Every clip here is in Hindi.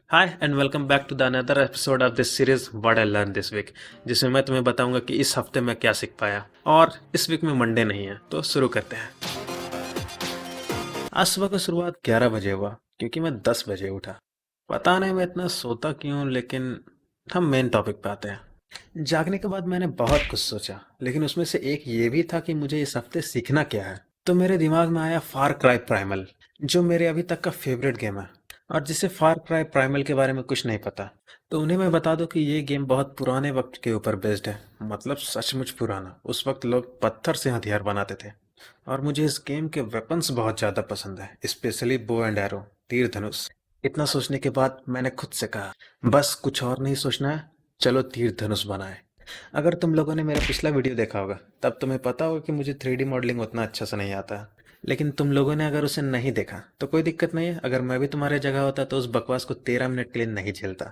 Hi and welcome back to the another episode of this series what I learn this week, जिसमें मैं तुम्हें बताऊंगा कि इस हफ्ते मैं क्या सीख पाया। और इस वीक में मंडे नहीं है, तो शुरू करते हैं। आज सुबह की शुरुआत 11 बजे हुआ क्योंकि मैं 10 बजे उठा। पता नहीं मैं इतना सोता क्यों, लेकिन हम मेन टॉपिक पे आते हैं। जागने के बाद मैंने बहुत कुछ सोचा, लेकिन उसमें से एक ये भी था कि मुझे इस हफ्ते सीखना क्या है। तो मेरे दिमाग में आया फार क्राई प्राइमल, जो मेरे अभी तक का फेवरेट गेम है। और जिसे फार क्राई प्राइमल के बारे में कुछ नहीं पता, तो उन्हें मैं बता दूं कि ये गेम बहुत पुराने वक्त के ऊपर बेस्ड है। मतलब सचमुच पुराना। उस वक्त लोग पत्थर से हथियार बनाते थे। और मुझे इस गेम के वेपन्स बहुत ज़्यादा पसंद है, स्पेशली बो एंड एरो, तीर धनुष। इतना सोचने के बाद मैंने खुद से कहा, बस कुछ और नहीं सोचना है, चलो तीर धनुष बनाए। अगर तुम लोगों ने मेरा पिछला वीडियो देखा होगा, तब तुम्हें पता होगा कि मुझे 3D मॉडलिंग उतना अच्छा से नहीं आता है। लेकिन तुम लोगों ने अगर उसे नहीं देखा तो कोई दिक्कत नहीं है। अगर मैं भी तुम्हारे जगह होता तो उस बकवास को 13 मिनट के लिए नहीं झेलता।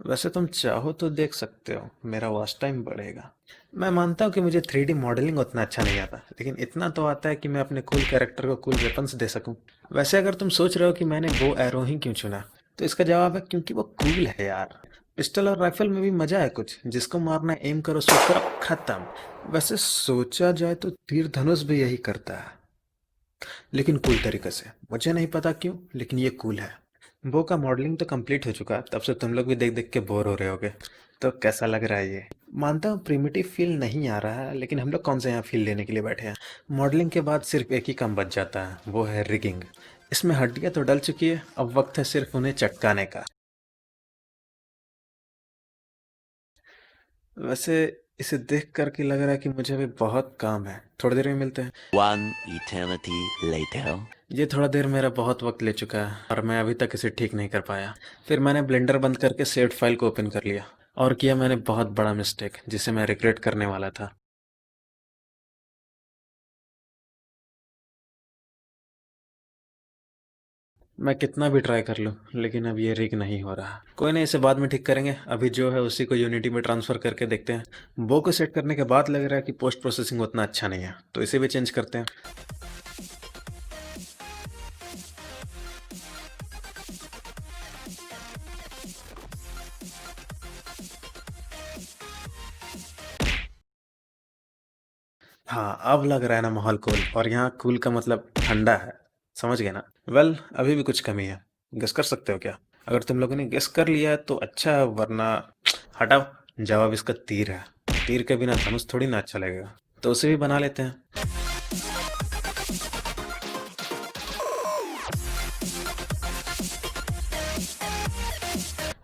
वैसे तुम चाहो तो देख सकते हो, मेरा वॉच टाइम बढ़ेगा। मैं मानता हूँ कि मुझे 3D मॉडलिंग उतना अच्छा नहीं आता, लेकिन इतना तो आता है कि मैं अपने कूल कैरेक्टर को कूल वेपन्स दे सकूं। वैसे अगर तुम सोच रहे हो कि मैंने बो एरो ही क्यों चुना, तो इसका जवाब है क्योंकि वो कूल है यार। पिस्टल और राइफल में भी मजा है कुछ, जिसको मारना एम करो शूट करो खत्म। वैसे सोचा जाए तो तीर धनुष भी यही करता है, लेकिन कूल तरीके से। मुझे नहीं पता क्यों, लेकिन ये कूल है। वो का मॉडलिंग तो कंप्लीट हो चुका है, तब से तुम लोग भी देख देख के बोर हो रहे होगे। तो कैसा लग रहा है ये? मानता हूँ प्रिमिटिव फील नहीं आ रहा है, लेकिन हम लोग कौन सा यहाँ फील लेने के लिए बैठे हैं। मॉडलिंग के बाद सिर्फ एक ही काम बच जाता है, वो है रिगिंग। इसमें हड्डियाँ तो डल चुकी है, अब वक्त है सिर्फ उन्हें चटकाने का। वैसे इसे देख करके लग रहा है कि मुझे अभी बहुत काम है, थोड़ी देर में मिलते हैं। One eternity later. ये थोड़ा देर मेरा बहुत वक्त ले चुका है और मैं अभी तक इसे ठीक नहीं कर पाया। फिर मैंने ब्लेंडर बंद करके सेव्ड फाइल को ओपन कर लिया और किया मैंने बहुत बड़ा मिस्टेक, जिसे मैं रिग्रेट करने वाला था। मैं कितना भी ट्राई कर लूं, लेकिन अब ये रिग नहीं हो रहा। कोई नहीं, इसे बाद में ठीक करेंगे। अभी जो है उसी को यूनिटी में ट्रांसफर करके देखते हैं। बो को सेट करने के बाद लग रहा है कि पोस्ट प्रोसेसिंग उतना अच्छा नहीं है, तो इसे भी चेंज करते हैं। हाँ, अब लग रहा है ना माहौल कूल। और यहाँ कूल का मतलब ठंडा है, समझ गए ना? वेल, अभी भी कुछ कमी है। गेस कर सकते हो क्या? अगर तुम लोगों ने गेस कर लिया है तो अच्छा है, वरना हटाओ। जवाब इसका तीर है। तीर के बिना धनुष थोड़ी ना अच्छा लगेगा, तो उसे भी बना लेते हैं।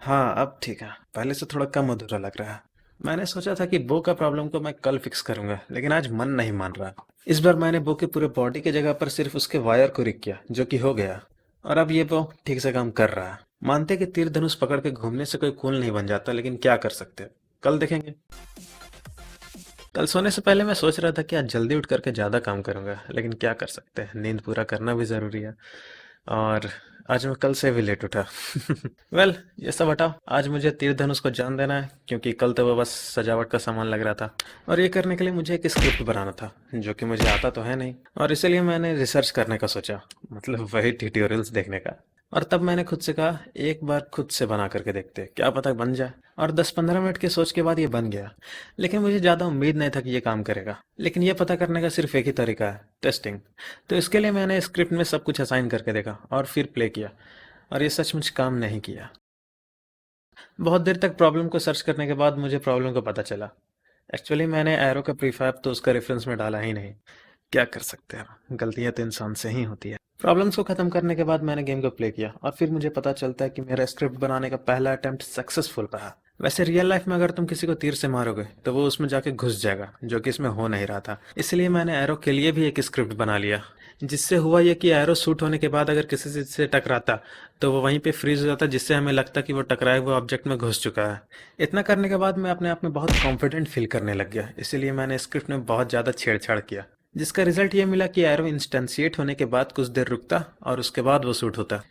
हाँ, अब ठीक है, पहले से थोड़ा कम अधूरा लग रहा है। मैंने सोचा था कि बो का प्रॉब्लम को मैं कल फिक्स करूंगा, लेकिन आज मन नहीं मान रहा। इस बार मैंने बो के पूरे बॉडी की जगह पर सिर्फ उसके वायर को रिग किया, जो कि हो गया। और अब ये बो ठीक से काम कर रहा है। मानते कि तीर धनुष पकड़ के घूमने से कोई कूल नहीं बन जाता, लेकिन क्या कर सकते हैं, कल देखेंगे। कल सोने से पहले मैं सोच रहा था कि आज जल्दी उठ करके ज़्यादा काम करूंगा, लेकिन क्या कर सकते हैं, नींद पूरा करना भी ज़रूरी है। और आज मैं कल से भी लेट उठा। वेल, ये सब हटाओ। आज मुझे तीर धनुष को जान देना है, क्योंकि कल तो वो बस सजावट का सामान लग रहा था। और ये करने के लिए मुझे एक स्क्रिप्ट बनाना था, जो कि मुझे आता तो है नहीं। और इसीलिए मैंने रिसर्च करने का सोचा, मतलब वही ट्यूटोरियल्स देखने का। और तब मैंने खुद से कहा, एक बार खुद से बना करके देखते, क्या पता बन जाए। और 10-15 मिनट के सोच के बाद ये बन गया। लेकिन मुझे ज़्यादा उम्मीद नहीं था कि ये काम करेगा। लेकिन ये पता करने का सिर्फ एक ही तरीका है, टेस्टिंग। तो इसके लिए मैंने स्क्रिप्ट में सब कुछ असाइन करके देखा और फिर प्ले किया। और ये सचमुच काम नहीं किया। बहुत देर तक प्रॉब्लम को सर्च करने के बाद मुझे प्रॉब्लम का पता चला। एक्चुअली मैंने एरो का प्रीफैब तो उसका रेफरेंस में डाला ही नहीं। क्या कर सकते हैं, गलतियां तो इंसान से ही होती है। प्रॉब्लम्स को खत्म करने के बाद मैंने गेम को प्ले किया और फिर मुझे पता चलता है कि मेरा स्क्रिप्ट बनाने का पहला अटेम्प्ट सक्सेसफुल रहा। वैसे रियल लाइफ में अगर तुम किसी को तीर से मारोगे तो वो उसमें जाके घुस जाएगा, जो कि इसमें हो नहीं रहा था। इसलिए मैंने एरो के लिए भी एक स्क्रिप्ट बना लिया। जिससे हुआ ये कि एरो शूट होने के बाद अगर किसी से टकराता तो वो वहीं पे फ्रीज हो जाता, जिससे हमें लगता कि वो टकराए हुए ऑब्जेक्ट में घुस चुका है। इतना करने के बाद मैं अपने आप में बहुत कॉन्फिडेंट फील करने लग गया। इसीलिए मैंने स्क्रिप्ट में बहुत ज़्यादा छेड़छाड़ किया, जिसका रिजल्ट ये मिला कि एरो इंस्टेंशिएट होने के बाद कुछ देर रुकता और उसके बाद वो शूट होता।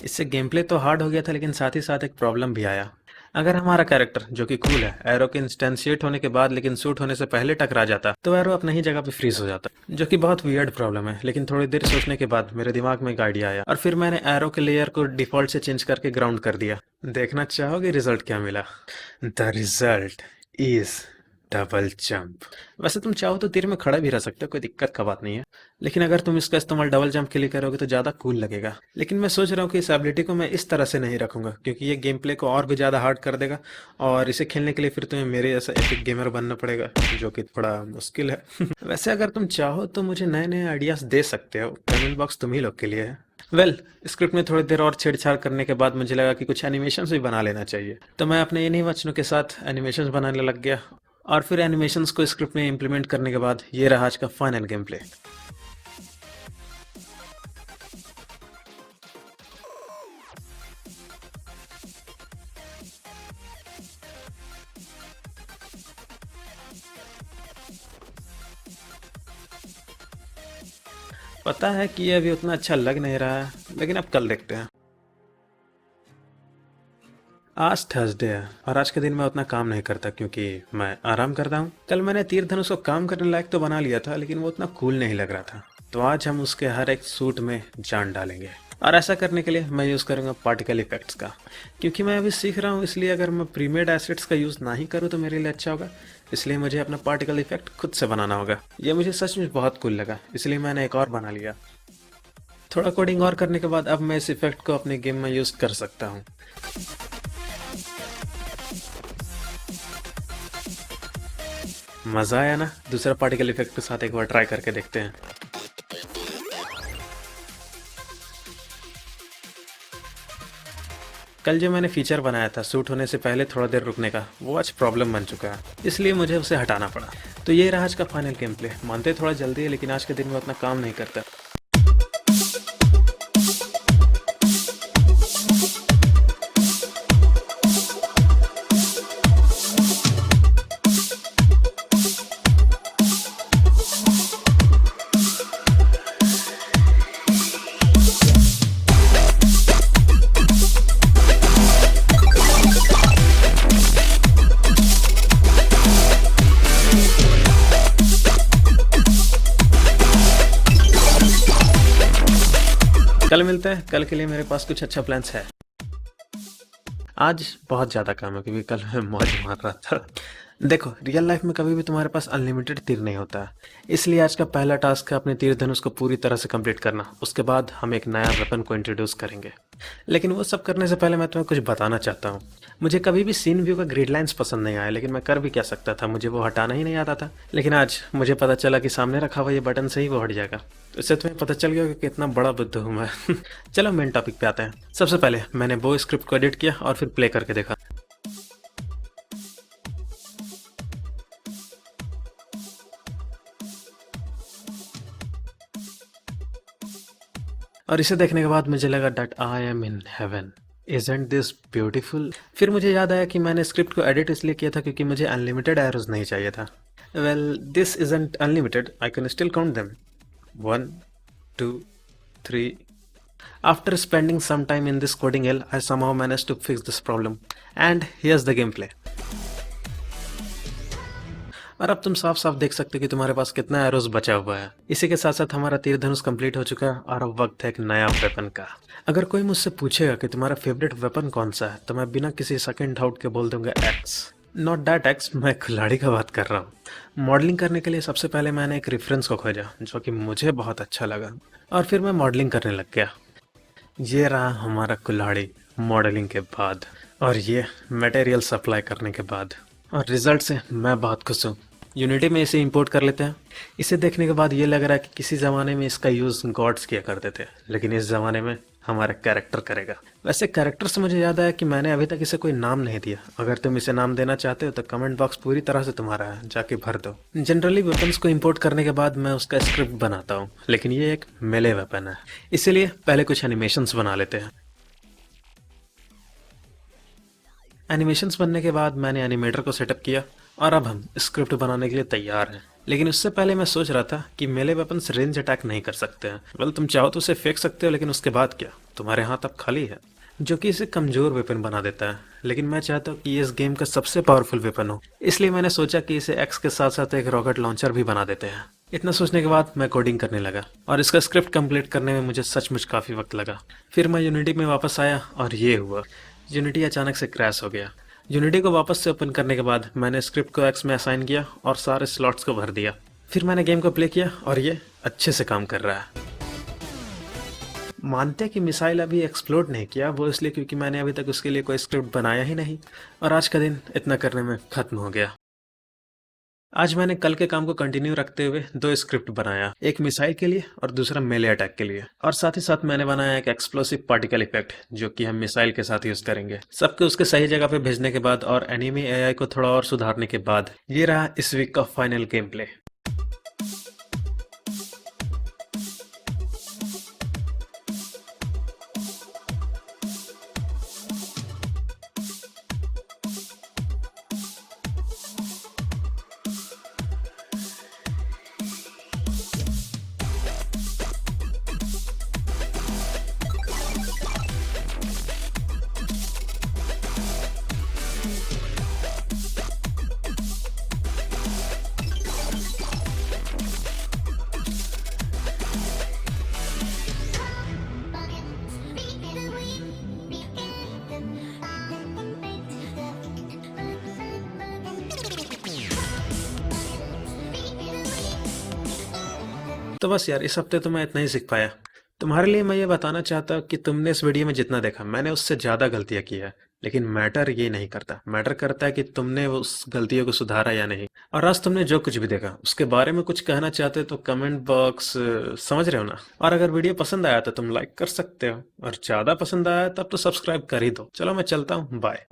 इससे गेम प्ले तो हार्ड हो गया था, लेकिन साथ ही साथ एक प्रॉब्लम भी आया। अगर हमारा कैरेक्टर जो कि कूल है एरो के इंस्टेंशिएट होने के बाद लेकिन सूट होने से पहले टकरा जाता तो एरो अपनी ही जगह पे फ्रीज हो जाता, जो कि बहुत वियर्ड प्रॉब्लम है। लेकिन थोड़ी देर सोचने के बाद मेरे दिमाग में एक आइडिया आया और फिर मैंने एरो के लेयर को डिफॉल्ट से चेंज करके ग्राउंड कर दिया। देखना चाहोगे रिजल्ट क्या मिला? The result is double jump. वैसे तुम चाहो तो तीर में खड़ा भी रह सकते हो, कोई दिक्कत का बात नहीं है, लेकिन अगर तुम इसका इस्तेमाल डबल जंप के लिए करोगे तो ज़्यादा कूल लगेगा। लेकिन मैं सोच रहा हूँ कि इस एबिलिटी को मैं इस तरह से नहीं रखूंगा क्योंकि ये गेम प्ले को और भी ज़्यादा हार्ड कर देगा और इसे खेलने के लिए फिर तुम्हें मेरे जैसा एपिक गेमर बनना पड़ेगा, जो कि थोड़ा मुश्किल है। वैसे अगर तुम चाहो तो मुझे नए नए आइडियाज़ दे सकते हो, कमेंट बॉक्स तुम ही लोग के लिए है। स्क्रिप्ट में थोड़ी देर और छेड़छाड़ करने के बाद मुझे लगा कि कुछ एनिमेशंस भी बना लेना चाहिए, तो मैं अपने इन्हीं वचनों के साथ एनिमेशंस बनाने लग गया और फिर एनिमेशंस को स्क्रिप्ट में इम्प्लीमेंट करने के बाद ये रहा आज का फाइनल गेम प्ले। पता है कि ये अभी उतना अच्छा लग नहीं रहा है, लेकिन अब कल देखते हैं। आज थर्सडे है और आज के दिन मैं उतना काम नहीं करता क्योंकि मैं आराम करता हूँ। कल मैंने तीर धनुष को काम करने लायक तो बना लिया था, लेकिन वो उतना कूल नहीं लग रहा था, तो आज हम उसके हर एक सूट में जान डालेंगे। और ऐसा करने के लिए मैं यूज़ करूँगा पार्टिकल इफेक्ट्स का, क्योंकि मैं अभी सीख रहा हूँ, इसलिए अगर मैं प्रीमेड एसेट्स का यूज़ ना ही करूँ तो मेरे लिए अच्छा होगा। इसलिए मुझे अपना पार्टिकल इफेक्ट खुद से बनाना होगा। ये मुझे सच में बहुत कूल लगा, इसलिए मैंने एक और बना लिया। थोड़ा कोडिंग और करने के बाद अब मैं इस इफेक्ट को अपने गेम में यूज़ कर सकता हूँ। मज़ा आया ना? दूसरा पार्टिकल इफेक्ट के साथ एक बार ट्राई करके देखते हैं। कल जो मैंने फीचर बनाया था सूट होने से पहले थोड़ा देर रुकने का, वो आज प्रॉब्लम बन चुका है, इसलिए मुझे उसे हटाना पड़ा। तो ये रहा आज का फाइनल गेम प्ले। मानते थोड़ा जल्दी है, लेकिन आज के दिन में उतना काम नहीं करता। कल मिलते हैं। कल के लिए मेरे पास कुछ अच्छा प्लान्स है। आज बहुत ज़्यादा काम है क्योंकि कल मैं मौज मार रहा था। देखो, रियल लाइफ में कभी भी तुम्हारे पास अनलिमिटेड तीर नहीं होता, इसलिए आज का पहला टास्क है अपने तीर धनुष को पूरी तरह से कंप्लीट करना। उसके बाद हम एक नया वेपन को इंट्रोड्यूस करेंगे, लेकिन वो सब करने से पहले मैं तुम्हें कुछ बताना चाहता हूँ। मुझे कभी भी सीन व्यू का ग्रिड लाइन्स पसंद नहीं आया, लेकिन मैं कर भी क्या सकता था, मुझे वो हटाना ही नहीं आता था। लेकिन आज मुझे पता चला कि सामने रखा हुआ ये बटन से ही वो हट जाएगा, तो इससे तुम्हें पता चल गया कि कितना बड़ा बुद्धू हूँ मैं। चलो मेन टॉपिक पे आते हैं। सबसे पहले मैंने वो स्क्रिप्ट को एडिट किया और फिर प्ले करके देखा। और इसे देखने के बाद मुझे लगा that I am in heaven, isn't this beautiful. फिर मुझे याद आया कि मैंने स्क्रिप्ट को एडिट इसलिए किया था क्योंकि मुझे अनलिमिटेड एरोज नहीं चाहिए था। Well, this isn't unlimited, I can still count them. 1 2 3। After spending some time in this coding hell, I somehow managed to fix this problem. And here's the gameplay. और अब तुम साफ साफ देख सकते हो कि तुम्हारे पास कितना एरोस बचा हुआ है। इसी के साथ साथ हमारा तीर धनुष कंप्लीट हो चुका है और अब वक्त है एक नया वेपन का। अगर कोई मुझसे पूछेगा कि तुम्हारा फेवरेट वेपन कौन सा है, तो मैं बिना किसी सेकंड डाउट के बोल दूंगा एक्स। नॉट दैट एक्स, मैं खिलाड़ी का बात कर रहा हूँ। मॉडलिंग करने के लिए सबसे पहले मैंने एक रेफरेंस को खोजा जो कि मुझे बहुत अच्छा लगा, और फिर मैं मॉडलिंग करने लग गया। ये रहा हमारा कुल्हाड़ी मॉडलिंग के बाद, और ये मटेरियल सप्लाई करने के बाद, और रिजल्ट से मैं बहुत खुश हूँ। यूनिटी में इसे इंपोर्ट कर लेते हैं। इसे देखने के बाद ये लग रहा है कि किसी ज़माने में इसका यूज़ गॉड्स किया करते थे, लेकिन इस ज़माने में हमारा कैरेक्टर करेगा। वैसे कैरेक्टर से मुझे याद आया कि मैंने अभी तक इसे कोई नाम नहीं दिया। अगर तुम इसे नाम देना चाहते हो तो कमेंट बॉक्स पूरी तरह से तुम्हारा है, जाके भर दो। जनरली वेपन्स को इंपोर्ट करने के बाद मैं उसका स्क्रिप्ट बनाता हूँ, लेकिन ये एक मेले वेपन है, इसीलिए पहले कुछ एनिमेशंस बना लेते हैं। एनिमेशंस बनने के बाद मैंने एनिमेटर को सेटअप किया और अब हम स्क्रिप्ट बनाने के लिए तैयार हैं। लेकिन उससे पहले मैं सोच रहा था कि मेले वेपन्स रेंज अटैक नहीं कर सकते हैं। वेल, तुम चाहो तो उसे फेंक सकते हो, लेकिन उसके बाद क्या? तुम्हारे हाथ अब खाली है। जो कि इसे कमजोर वेपन बना देता है। लेकिन मैं चाहता हूँ कि ये इस गेम का सबसे पावरफुल वेपन हो, इसलिए मैंने सोचा कि इसे एक्स के साथ साथ एक रॉकेट लॉन्चर भी बना देते हैं। इतना सोचने के बाद मैं कोडिंग करने लगा और इसका स्क्रिप्ट कंप्लीट करने में मुझे सचमुच काफी वक्त लगा। फिर मैं यूनिटी में वापस आया और ये हुआ, यूनिटी अचानक से क्रैश हो गया। यूनिटी को वापस से ओपन करने के बाद मैंने स्क्रिप्ट को एक्स में असाइन किया और सारे स्लॉट्स को भर दिया। फिर मैंने गेम को प्ले किया और ये अच्छे से काम कर रहा है। मानते हैं कि मिसाइल अभी एक्सप्लोड नहीं किया, वो इसलिए क्योंकि मैंने अभी तक उसके लिए कोई स्क्रिप्ट बनाया ही नहीं और आज का दिन इतना करने में खत्म हो गया। आज मैंने कल के काम को कंटिन्यू रखते हुए दो स्क्रिप्ट बनाया, एक मिसाइल के लिए और दूसरा मेले अटैक के लिए। और साथ ही साथ मैंने बनाया एक एक्सप्लोसिव पार्टिकल इफेक्ट जो कि हम मिसाइल के साथ यूज करेंगे। सबके उसके सही जगह पे भेजने के बाद और एनिमी एआई को थोड़ा और सुधारने के बाद ये रहा इस वीक का फाइनल गेम प्ले। तो बस यार, इस हफ्ते तो मैं इतना ही सीख पाया। तुम्हारे लिए मैं ये बताना चाहता हूँ कि तुमने इस वीडियो में जितना देखा मैंने उससे ज़्यादा गलतियाँ की है, लेकिन मैटर ये नहीं करता। मैटर करता है कि तुमने उस गलतियों को सुधारा या नहीं। और आज तुमने जो कुछ भी देखा उसके बारे में कुछ कहना चाहते हो तो कमेंट बॉक्स, समझ रहे हो ना। और अगर वीडियो पसंद आया तो तुम लाइक कर सकते हो और ज़्यादा पसंद आया तब तो सब्सक्राइब कर ही दो। चलो मैं चलता हूँ, बाय।